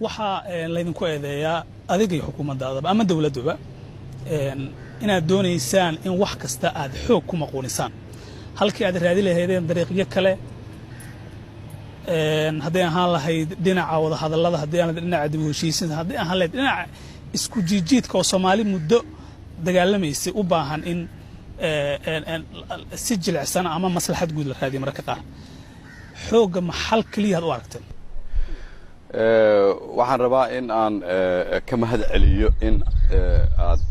waxa laydinku eedeeyaa adiga iyo xukuumaddaadaba ama dawladduba inaad doonaysaan in wax kasta aad xoog ku maquunisaan halkii aad raadi lahaydeen dariiqyo kale haddii ahaan lahayd dhinaca wada hadallada haddii aan dhinaca dib u heshiisiinta haddii ahaan lahayd dhinaca isku jiijiidka oo Soomaali muddo dagaalamaysay u baahan in si jilicsan ama maslaxad guud la raadiyo marka qaar xooga maxal kaliya aad u aragteen waxaan rabaa in aan ka mahad celiyo in aad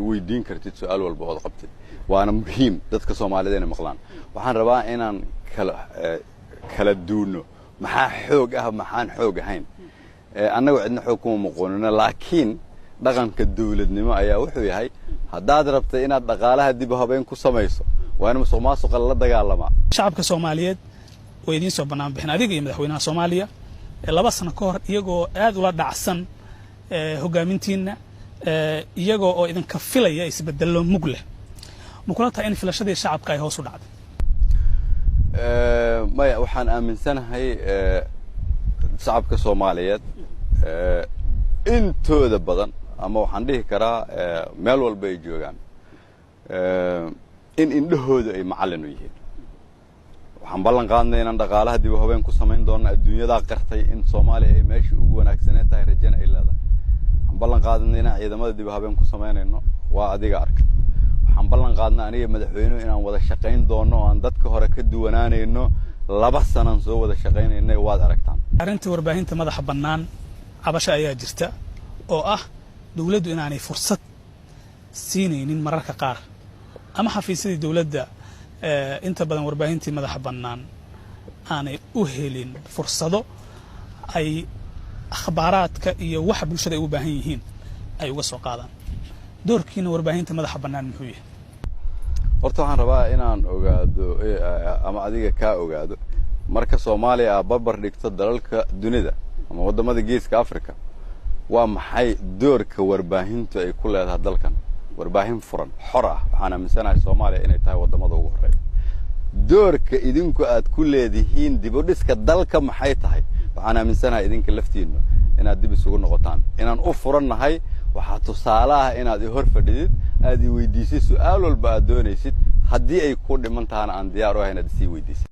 weydiin kartid su'aal walba oo qabtid waana muhiim dadka Soomaaliyeed inay maqlaan waxaan rabaa inaan kala duuno maxaa xoog ah maxaan xoog ahayn annagu cidna xoog kuma maqoonina laakiin dhaqanka dawladnimo ayaa wuxuu yahay haddaad rabtay inaad dhaqaalaha dib u habeyn ku samayso waa in musuqmaasuqa la dagaalamaa shacabka Soomaaliyeed way idin soo banaan bixin adiga iyo madaxweynaha Soomaaliya 2 sano ka hor iyagoo aad ula dhacsan hogaamintiina iyagoo oo idin ka filaya isbedelo mug leh mukula taa in filashadii shacabka ay hoos u dhacday maya waxaan aaminsanahay shacabka Soomaaliyeed intooda badan ama waxaan dhihi karaa meel walba ay joogaan in indhahooda ay macallin u yihiin waxaan ballan qaadnay inaan dhaqaalaha dib u habeyn ku samayn doono adduunyada qartay in Soomaaliya ay meeshii ugu wanaagsaneed tahay rajana ay leedahay waxaan ballan qaadnay inaan ciidamada dib u habeyn ku samaynayno waa adiga arkay waxaan ballan qaadnay aniga madaxweynuhu inaan wada shaqayn doono oo aan dadka hore ka duwanaanayno 2 sano soo wada shaqaynaynay waad aragtaan arinta warbaahinta madaxa bannaan cabasho ayaa jirta oo ah dawladdu inaanay fursad siinaynin mararka qaar ama xafiisyada dawladda inta badan warbaahintii madaxa bannaan aanay u helin fursado ay akhbaaraadka iyo wax bulshada ay u baahan yihiin ay uga soo qaadaan doorkiina warbaahinta madaxa bannaan muxuu yahay horta waxaan rabaa inaan ogaado ama adiga ka ogaado marka Soomaaliya barbar dhigto dalalka dunida ama wadamada geeska Afrika waa maxay doorka warbaahintu ay ku leedahay dalkan warbaahin furan xor ah waxaan aaminsanahay Soomaaliya inay tahay wadamada ugu horeeya doorka idinku aad ku leedihiin dib u dhiska dalka maxay tahay waxaan aaminsanahay idinka laftiina inaad dib isugu noqotaan inaan u furannahay waxa tusaale ah inaad hor fadhidid aad i weydiisay su'aal walba aad doonaysid haddii ay ku dhiman tahay aan diyaar u ahay inaad si weydiisid